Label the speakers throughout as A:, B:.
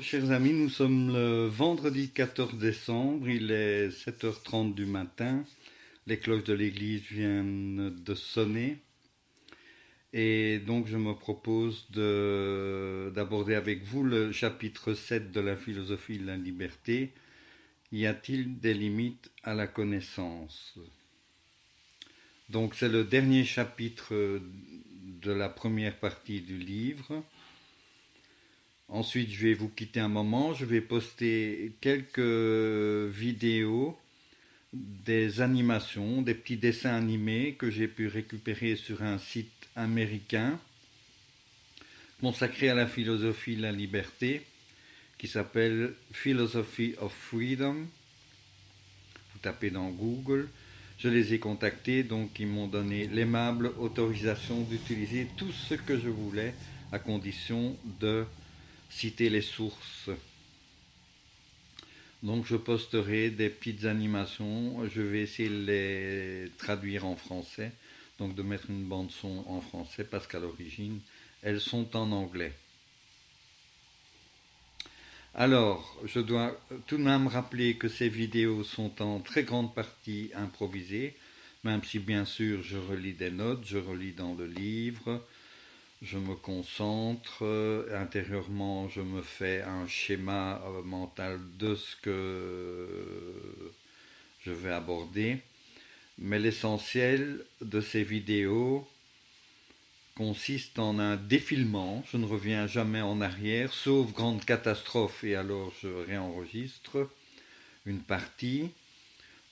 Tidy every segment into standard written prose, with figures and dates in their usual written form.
A: chers amis, nous sommes le vendredi 14 décembre, il est 7h30 du matin, les cloches de l'église viennent de sonner et donc je me propose d'aborder avec vous le chapitre 7 de la philosophie de la liberté. Y a-t-il des limites à la connaissance? Donc c'est le dernier chapitre de la première partie du livre. Ensuite, je vais vous quitter un moment. Je vais poster quelques vidéos, des animations, des petits dessins animés que j'ai pu récupérer sur un site américain consacré à la philosophie de la liberté qui s'appelle Philosophy of Freedom. Vous tapez dans Google. Je les ai contactés, donc ils m'ont donné l'aimable autorisation d'utiliser tout ce que je voulais à condition de citer les sources. Donc je posterai des petites animations, je vais essayer de les traduire en français, donc de mettre une bande son en français parce qu'à l'origine elles sont en anglais. Alors, je dois tout de même rappeler que ces vidéos sont en très grande partie improvisées, même si bien sûr je relis des notes, je relis dans le livre, je me concentre, intérieurement je me fais un schéma mental de ce que je vais aborder. Mais l'essentiel de ces vidéos consiste en un défilement. Je ne reviens jamais en arrière, sauf grande catastrophe, et alors je réenregistre une partie.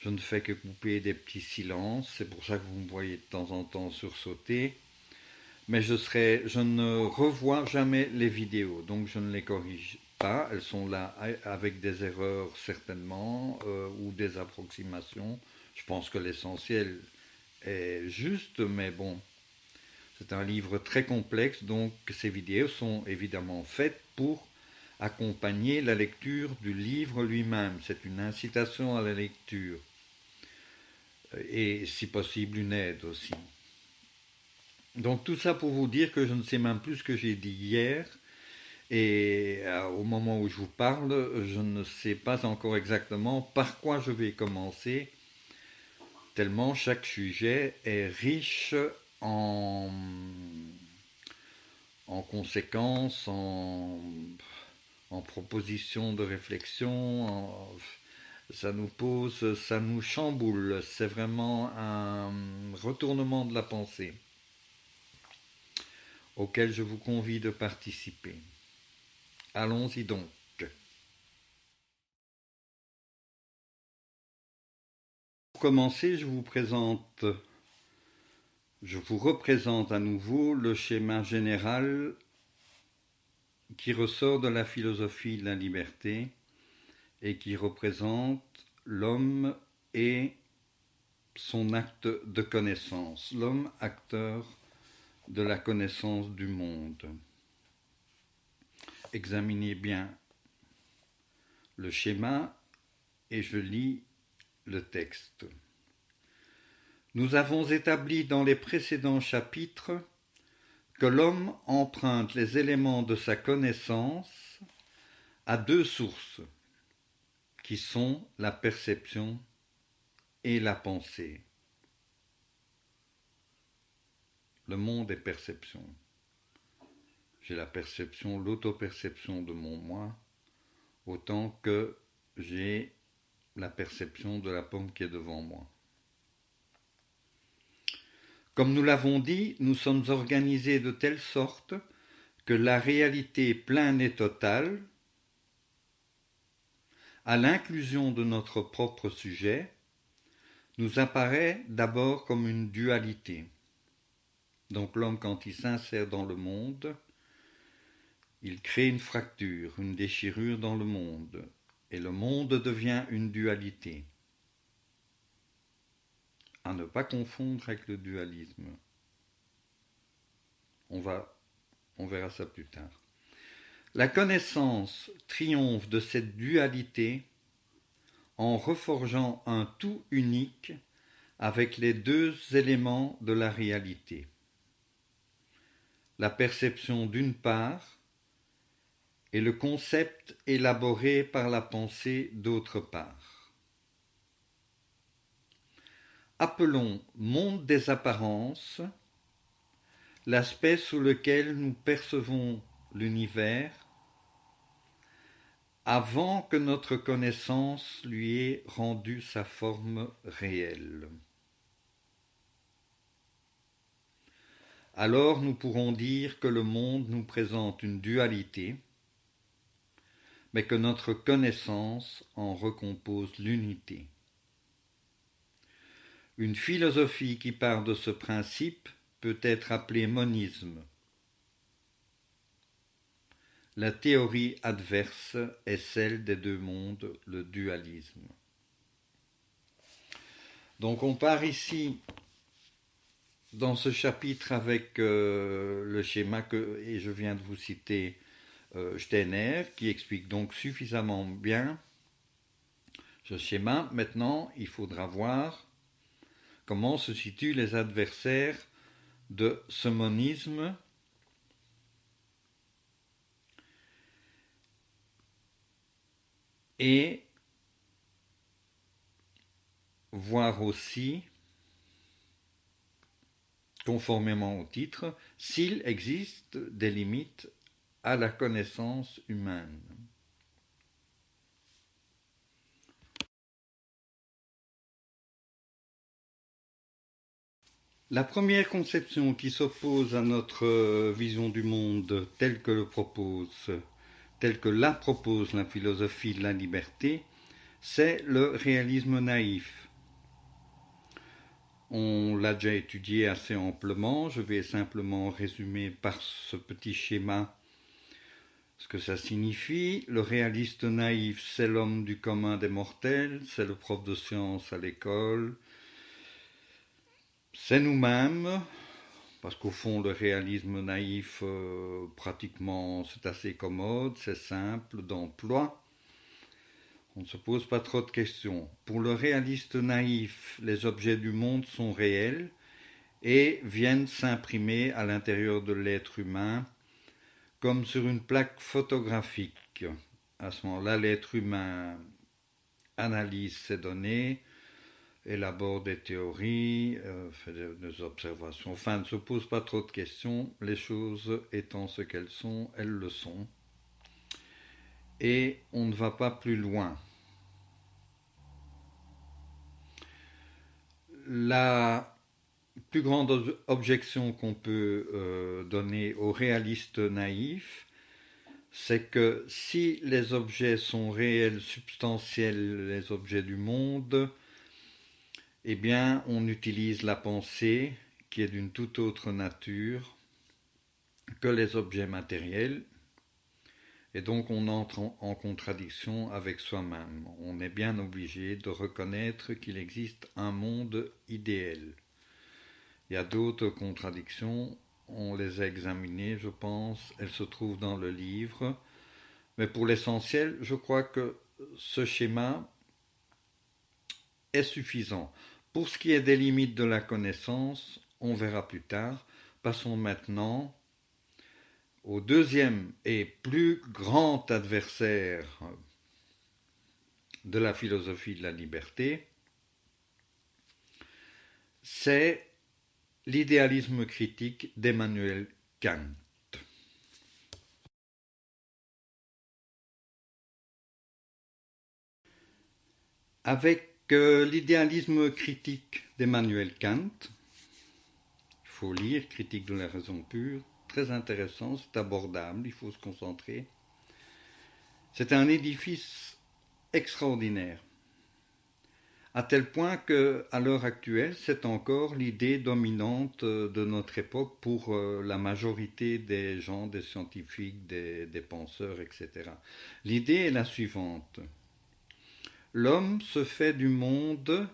A: Je ne fais que couper des petits silences, c'est pour ça que vous me voyez de temps en temps sursauter. Mais je ne revois jamais les vidéos, donc je ne les corrige pas. Elles sont là avec des erreurs certainement ou des approximations. Je pense que l'essentiel est juste, mais bon, c'est un livre très complexe, donc ces vidéos sont évidemment faites pour accompagner la lecture du livre lui-même. C'est une incitation à la lecture et si possible une aide aussi. Donc tout ça pour vous dire que je ne sais même plus ce que j'ai dit hier et au moment où je vous parle, je ne sais pas encore exactement par quoi je vais commencer, tellement chaque sujet est riche en, en conséquences, en propositions de réflexion, ça nous pose, ça nous chamboule, c'est vraiment un retournement de la pensée auquel je vous convie de participer. Allons-y donc. Pour commencer, je vous représente à nouveau le schéma général qui ressort de la philosophie de la liberté et qui représente l'homme et son acte de connaissance, l'homme acteur de la connaissance du monde. Examinez bien le schéma et je lis le texte. Nous avons établi dans les précédents chapitres que l'homme emprunte les éléments de sa connaissance à deux sources, qui sont la perception et la pensée. Le monde est perception. J'ai la perception, l'auto-perception de mon moi, autant que j'ai la perception de la pomme qui est devant moi. Comme nous l'avons dit, nous sommes organisés de telle sorte que la réalité pleine et totale, à l'inclusion de notre propre sujet, nous apparaît d'abord comme une dualité. Donc l'homme, quand il s'insère dans le monde, il crée une fracture, une déchirure dans le monde, et le monde devient une dualité. À ne pas confondre avec le dualisme. On verra ça plus tard. La connaissance triomphe de cette dualité en reforgeant un tout unique avec les deux éléments de la réalité. La perception d'une part et le concept élaboré par la pensée d'autre part. Appelons monde des apparences l'aspect sous lequel nous percevons l'univers avant que notre connaissance lui ait rendu sa forme réelle. Alors nous pourrons dire que le monde nous présente une dualité, mais que notre connaissance en recompose l'unité. Une philosophie qui part de ce principe peut être appelée monisme. La théorie adverse est celle des deux mondes, le dualisme. Donc on part ici dans ce chapitre avec le schéma et je viens de vous citer Steiner, qui explique donc suffisamment bien ce schéma. Maintenant, il faudra voir comment se situent les adversaires de ce monisme et voir aussi, conformément au titre, s'il existe des limites à la connaissance humaine. La première conception qui s'oppose à notre vision du monde telle que la propose la philosophie de la liberté, c'est le réalisme naïf. On l'a déjà étudié assez amplement, je vais simplement résumer par ce petit schéma ce que ça signifie. Le réaliste naïf, c'est l'homme du commun des mortels, c'est le prof de sciences à l'école, c'est nous-mêmes, parce qu'au fond, le réalisme naïf, pratiquement, c'est assez commode, c'est simple d'emploi. On ne se pose pas trop de questions. Pour le réaliste naïf, les objets du monde sont réels et viennent s'imprimer à l'intérieur de l'être humain comme sur une plaque photographique. À ce moment-là, l'être humain analyse ces données, élabore des théories, fait des observations, enfin ne se pose pas trop de questions, les choses étant ce qu'elles sont, elles le sont. Et on ne va pas plus loin. La plus grande objection qu'on peut donner aux réalistes naïfs, c'est que si les objets sont réels, substantiels, les objets du monde, eh bien on utilise la pensée qui est d'une toute autre nature que les objets matériels, et donc on entre en contradiction avec soi-même. On est bien obligé de reconnaître qu'il existe un monde idéal. Il y a d'autres contradictions, on les a examinées, je pense, elles se trouvent dans le livre, mais pour l'essentiel, je crois que ce schéma est suffisant. Pour ce qui est des limites de la connaissance, on verra plus tard. Passons maintenant au deuxième et plus grand adversaire de la philosophie de la liberté, c'est l'idéalisme critique d'Emmanuel Kant. Avec l'idéalisme critique d'Emmanuel Kant, il faut lire Critique de la raison pure, très intéressant, c'est abordable, il faut se concentrer. C'est un édifice extraordinaire, à tel point qu'à l'heure actuelle, c'est encore l'idée dominante de notre époque pour la majorité des gens, des scientifiques, des penseurs, etc. L'idée est la suivante. L'homme se fait du monde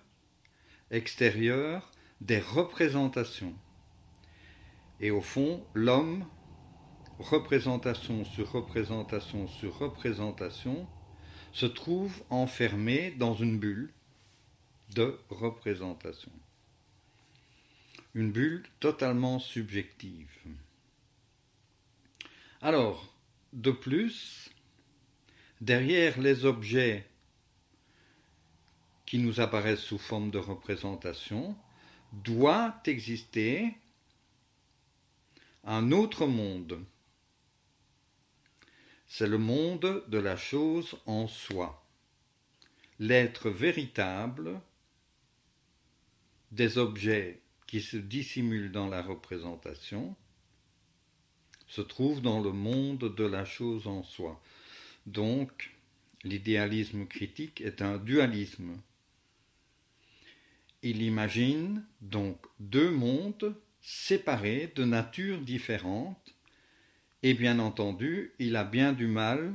A: extérieur des représentations. Et au fond, l'homme, représentation sur représentation sur représentation, se trouve enfermé dans une bulle de représentation. Une bulle totalement subjective. Alors, de plus, Derrière les objets qui nous apparaissent sous forme de représentation, doit exister un autre monde. C'est le monde de la chose en soi. L'être véritable des objets qui se dissimulent dans la représentation se trouve dans le monde de la chose en soi. Donc, l'idéalisme critique est un dualisme. Il imagine donc deux mondes séparés de nature différente et bien entendu, il a bien du mal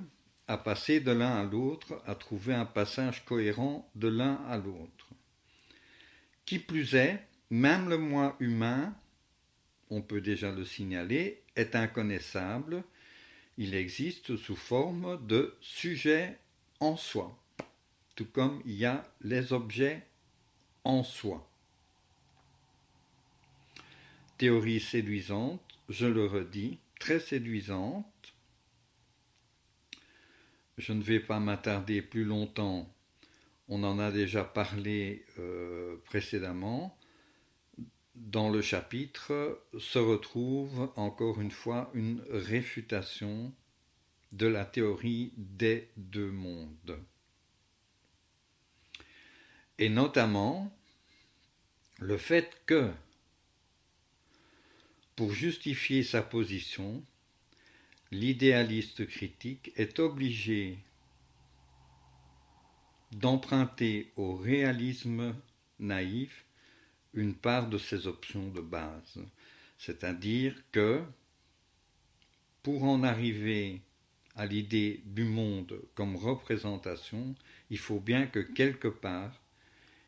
A: à passer de l'un à l'autre, à trouver un passage cohérent de l'un à l'autre. Qui plus est, même le moi humain, on peut déjà le signaler, est inconnaissable. Il existe sous forme de sujet en soi, tout comme il y a les objets en soi. Théorie séduisante, je le redis, très séduisante. Je ne vais pas m'attarder plus longtemps, on en a déjà parlé précédemment. Dans le chapitre se retrouve encore une fois une réfutation de la théorie des deux mondes. Et notamment le fait que, pour justifier sa position, l'idéaliste critique est obligé d'emprunter au réalisme naïf une part de ses options de base. C'est-à-dire que, pour en arriver à l'idée du monde comme représentation, il faut bien que quelque part,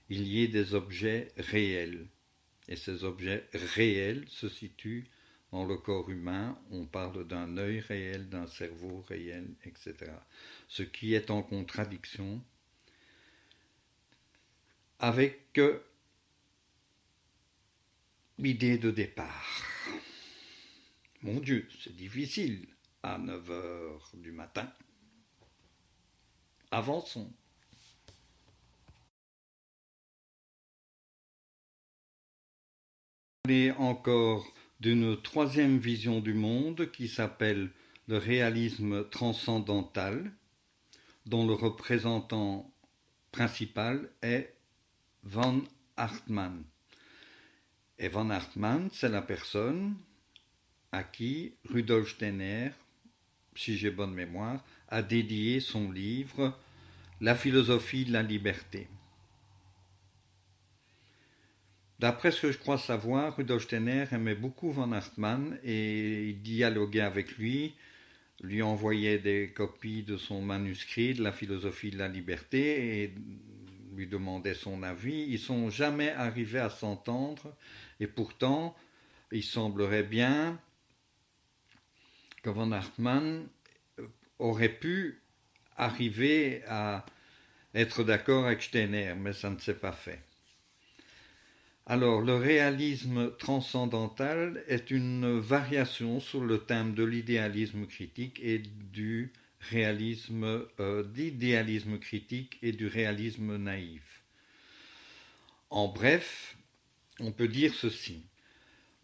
A: il y ait des objets réels. Et ces objets réels se situent dans le corps humain. On parle d'un œil réel, d'un cerveau réel, etc. Ce qui est en contradiction avec l'idée de départ. Mon Dieu, c'est difficile à 9 heures du matin. Avançons. Parler encore d'une troisième vision du monde qui s'appelle le réalisme transcendantal, dont le représentant principal est von Hartmann. Et von Hartmann, c'est la personne à qui Rudolf Steiner, si j'ai bonne mémoire, a dédié son livre La philosophie de la liberté. D'après ce que je crois savoir, Rudolf Steiner aimait beaucoup von Hartmann et il dialoguait avec lui envoyait des copies de son manuscrit de La philosophie de la liberté et lui demandait son avis. Ils ne sont jamais arrivés à s'entendre et pourtant, il semblerait bien que von Hartmann aurait pu arriver à être d'accord avec Steiner, mais ça ne s'est pas fait. Alors, le réalisme transcendantal est une variation sur le thème de l'idéalisme critique et du d'idéalisme critique et du réalisme naïf. En bref, on peut dire ceci.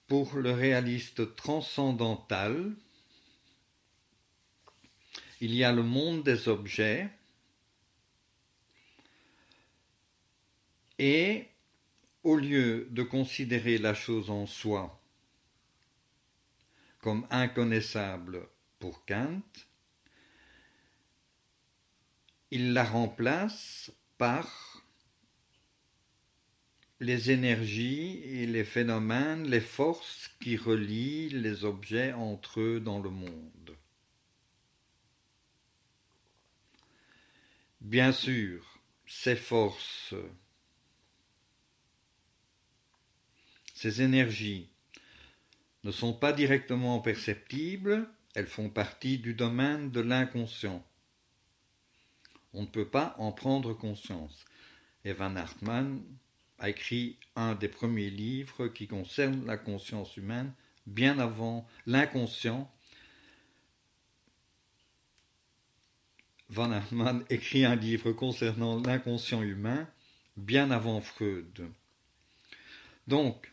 A: Pour le réaliste transcendantal, il y a le monde des objets et au lieu de considérer la chose en soi comme inconnaissable pour Kant, il la remplace par les énergies et les phénomènes, les forces qui relient les objets entre eux dans le monde. Bien sûr, ces forces, ces énergies ne sont pas directement perceptibles, elles font partie du domaine de l'inconscient. On ne peut pas en prendre conscience. Et von Hartmann a écrit un des premiers livres qui concerne la conscience humaine, bien avant l'inconscient, von Hartmann écrit un livre concernant l'inconscient humain bien avant Freud. Donc,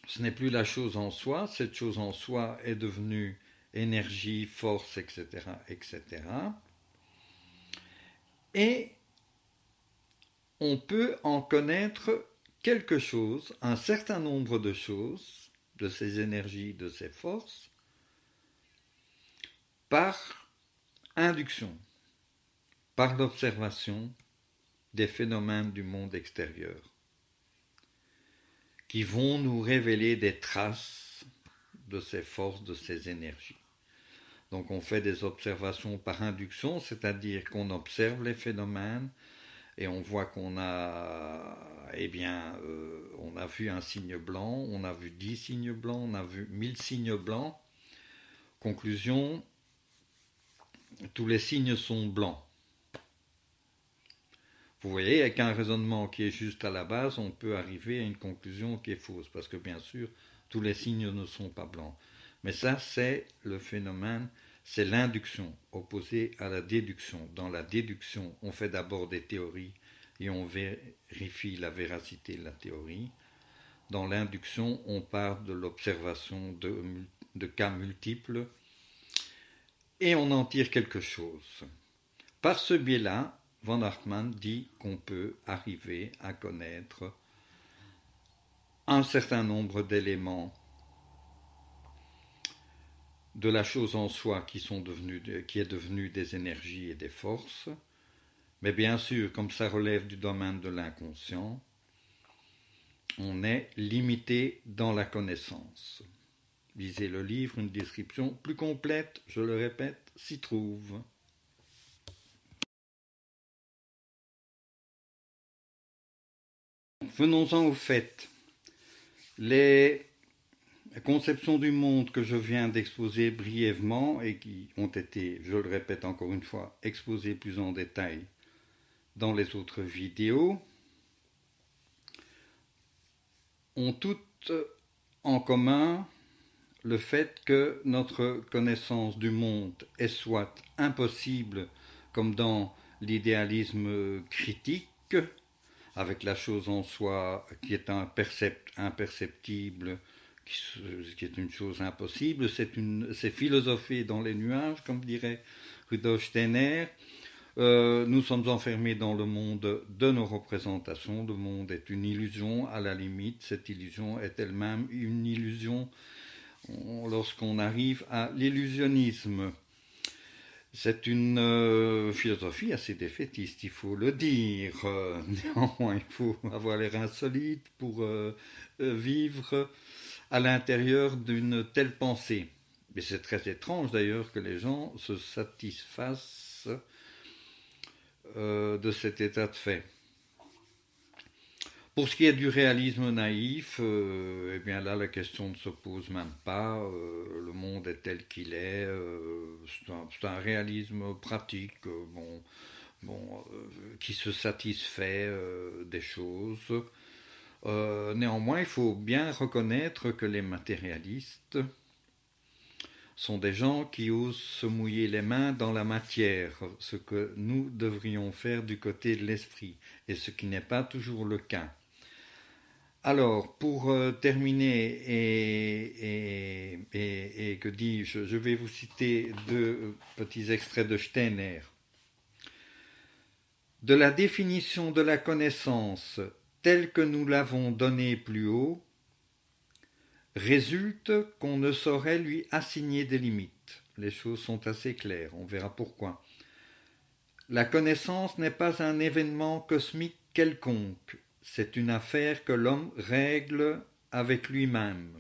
A: ce n'est plus la chose en soi, cette chose en soi est devenue énergie, force, etc., etc. Et on peut en connaître quelque chose, un certain nombre de choses, de ces énergies, de ces forces, par induction, par l'observation des phénomènes du monde extérieur, qui vont nous révéler des traces de ces forces, de ces énergies. Donc on fait des observations par induction, c'est-à-dire qu'on observe les phénomènes et on voit qu'on a, on a vu un signe blanc, on a vu 10 signes blancs, on a vu 1000 signes blancs. Conclusion, tous les signes sont blancs. Vous voyez, avec un raisonnement qui est juste à la base, on peut arriver à une conclusion qui est fausse, parce que bien sûr, tous les signes ne sont pas blancs. Mais ça, c'est le phénomène, c'est l'induction, opposée à la déduction. Dans la déduction, on fait d'abord des théories et on vérifie la véracité de la théorie. Dans l'induction, on part de l'observation de cas multiples et on en tire quelque chose. Par ce biais-là, von Hartmann dit qu'on peut arriver à connaître un certain nombre d'éléments de la chose en soi qui est devenue des énergies et des forces, mais bien sûr, comme ça relève du domaine de l'inconscient, on est limité dans la connaissance. Lisez le livre, une description plus complète, je le répète, s'y trouve. Venons-en au fait. Les conceptions du monde que je viens d'exposer brièvement et qui ont été, je le répète encore une fois, exposées plus en détail dans les autres vidéos, ont toutes en commun le fait que notre connaissance du monde est soit impossible, comme dans l'idéalisme critique, avec la chose en soi qui est imperceptible, qui est une chose impossible, c'est philosopher dans les nuages, comme dirait Rudolf Steiner. Nous sommes enfermés dans le monde de nos représentations. Le monde est une illusion, à la limite, cette illusion est elle-même une illusion lorsqu'on arrive à l'illusionnisme. C'est une philosophie assez défaitiste, il faut le dire. Néanmoins, il faut avoir l'air insolite pour vivre à l'intérieur d'une telle pensée. Mais c'est très étrange d'ailleurs que les gens se satisfassent de cet état de fait. Pour ce qui est du réalisme naïf, eh bien là la question ne se pose même pas. Le monde est tel qu'il est. C'est un réalisme pratique, qui se satisfait des choses. Néanmoins, il faut bien reconnaître que les matérialistes sont des gens qui osent se mouiller les mains dans la matière, ce que nous devrions faire du côté de l'esprit, et ce qui n'est pas toujours le cas. Alors, pour terminer, et que dis-je, je vais vous citer deux petits extraits de Steiner. De la définition de la connaissance telle que nous l'avons donnée plus haut, résulte qu'on ne saurait lui assigner des limites. Les choses sont assez claires, on verra pourquoi. La connaissance n'est pas un événement cosmique quelconque, c'est une affaire que l'homme règle avec lui-même.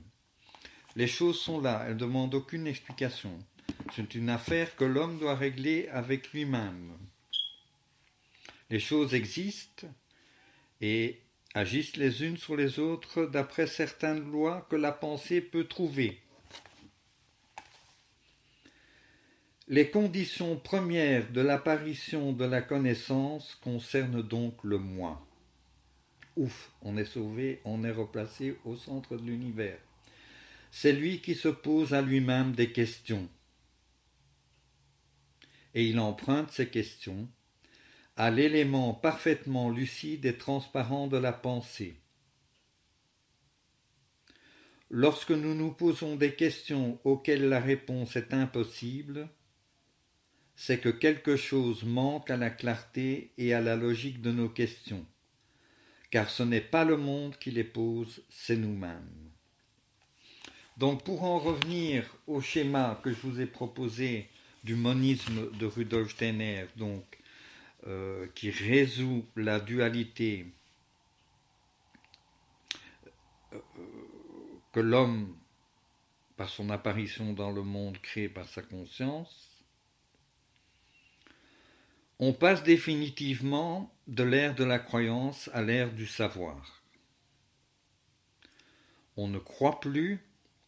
A: Les choses sont là, elles ne demandent aucune explication. C'est une affaire que l'homme doit régler avec lui-même. Les choses existent et agissent les unes sur les autres d'après certaines lois que la pensée peut trouver. Les conditions premières de l'apparition de la connaissance concernent donc le moi. Ouf, on est sauvé, on est replacé au centre de l'univers. C'est lui qui se pose à lui-même des questions. et il emprunte ces questions à l'élément parfaitement lucide et transparent de la pensée. Lorsque nous nous posons des questions auxquelles la réponse est impossible, c'est que quelque chose manque à la clarté et à la logique de nos questions, car ce n'est pas le monde qui les pose, c'est nous-mêmes. Donc pour en revenir au schéma que je vous ai proposé du monisme de Rudolf Steiner, donc, qui résout la dualité que l'homme, par son apparition dans le monde, crée par sa conscience, on passe définitivement de l'ère de la croyance à l'ère du savoir. On ne croit plus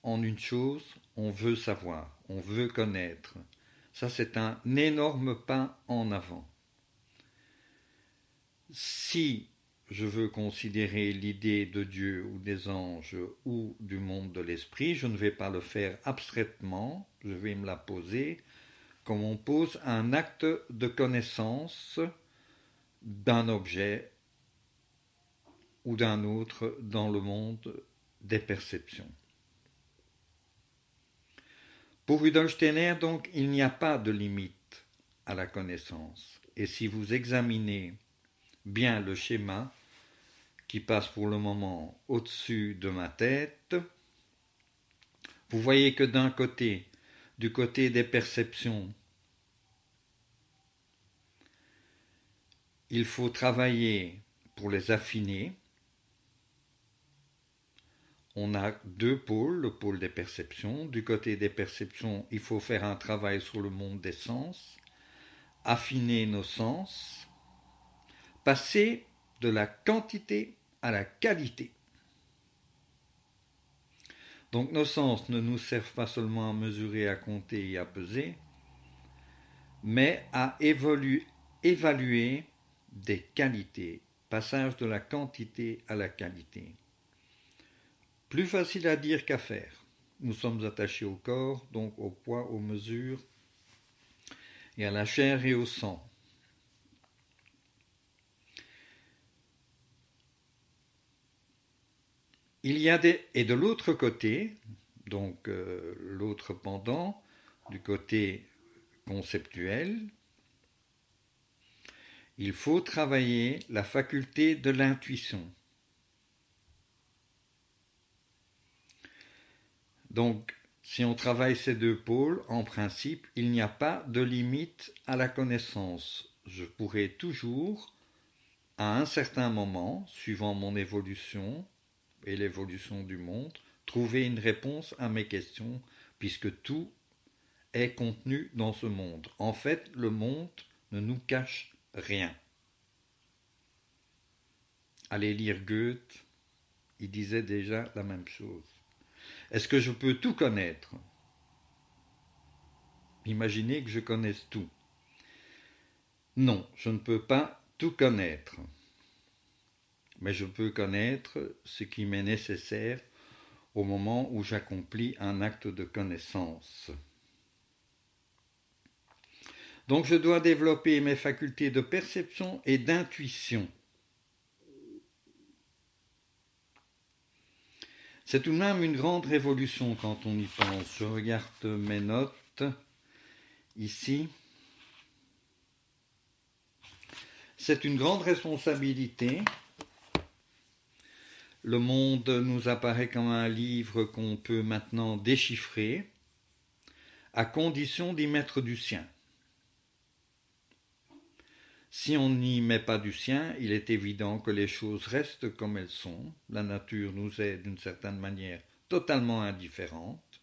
A: en une chose, on veut savoir, on veut connaître. Ça, c'est un énorme pas en avant. Si je veux considérer l'idée de Dieu ou des anges ou du monde de l'esprit, je ne vais pas le faire abstraitement, je vais me la poser comme on pose un acte de connaissance d'un objet ou d'un autre dans le monde des perceptions. Pour Rudolf Steiner, donc, il n'y a pas de limite à la connaissance. Et si vous examinez bien le schéma qui passe pour le moment au-dessus de ma tête, vous voyez que d'un côté, du côté des perceptions, il faut travailler pour les affiner. On a deux pôles, le pôle des perceptions. Du côté des perceptions, il faut faire un travail sur le monde des sens, affiner nos sens, passer de la quantité à la qualité. Donc nos sens ne nous servent pas seulement à mesurer, à compter et à peser, mais à évaluer des qualités, passage de la quantité à la qualité. Plus facile à dire qu'à faire. Nous sommes attachés au corps, donc au poids, aux mesures, et à la chair et au sang. Il y a et de l'autre côté, donc l'autre pendant, du côté conceptuel, il faut travailler la faculté de l'intuition. Donc, si on travaille ces deux pôles, en principe, il n'y a pas de limite à la connaissance. Je pourrai toujours, à un certain moment, suivant mon évolution et l'évolution du monde, trouver une réponse à mes questions, puisque tout est contenu dans ce monde. En fait, le monde ne nous cache rien. Allez lire Goethe, il disait déjà la même chose. Est-ce que je peux tout connaître? Imaginez que je connaisse tout. Non, je ne peux pas tout connaître. Mais je peux connaître ce qui m'est nécessaire au moment où j'accomplis un acte de connaissance. Donc je dois développer mes facultés de perception et d'intuition. C'est tout de même une grande révolution quand on y pense. Je regarde mes notes ici. C'est une grande responsabilité. Le monde nous apparaît comme un livre qu'on peut maintenant déchiffrer, à condition d'y mettre du sien. Si on n'y met pas du sien, il est évident que les choses restent comme elles sont. La nature nous est d'une certaine manière totalement indifférente.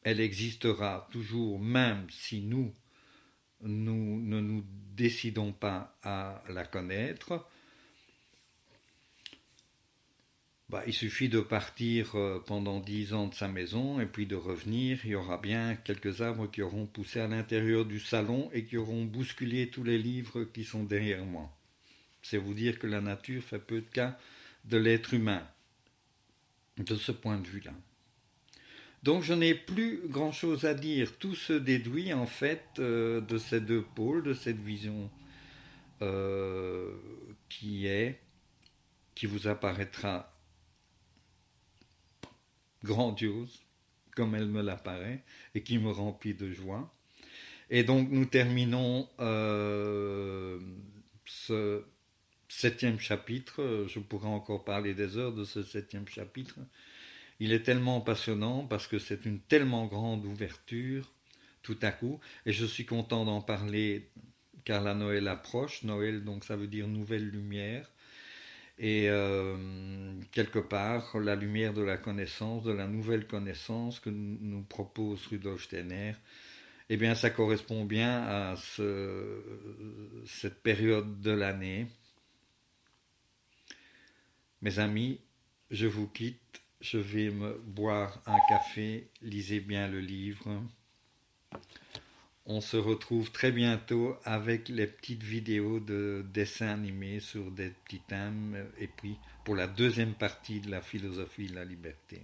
A: Elle existera toujours même si nous ne nous décidons pas à la connaître. Il suffit de partir pendant 10 ans de sa maison et puis de revenir. Il y aura bien quelques arbres qui auront poussé à l'intérieur du salon et qui auront bousculé tous les livres qui sont derrière moi. C'est vous dire que la nature fait peu de cas de l'être humain, de ce point de vue-là. Donc je n'ai plus grand-chose à dire. Tout se déduit en fait de ces deux pôles, de cette vision euh, qui est, qui vous apparaîtra grandiose, comme elle me l'apparaît, et qui me remplit de joie. Et donc nous terminons ce septième chapitre. Je pourrais encore parler des heures de ce septième chapitre. Il est tellement passionnant parce que c'est une tellement grande ouverture tout à coup. Et je suis content d'en parler car la Noël approche. Noël, donc ça veut dire nouvelle lumière. Et quelque part, la lumière de la connaissance, de la nouvelle connaissance que nous propose Rudolf Steiner, eh bien, ça correspond bien à cette période de l'année. Mes amis, je vous quitte. Je vais me boire un café. Lisez bien le livre. On se retrouve très bientôt avec les petites vidéos de dessins animés sur des petits thèmes et puis pour la deuxième partie de la philosophie de la liberté.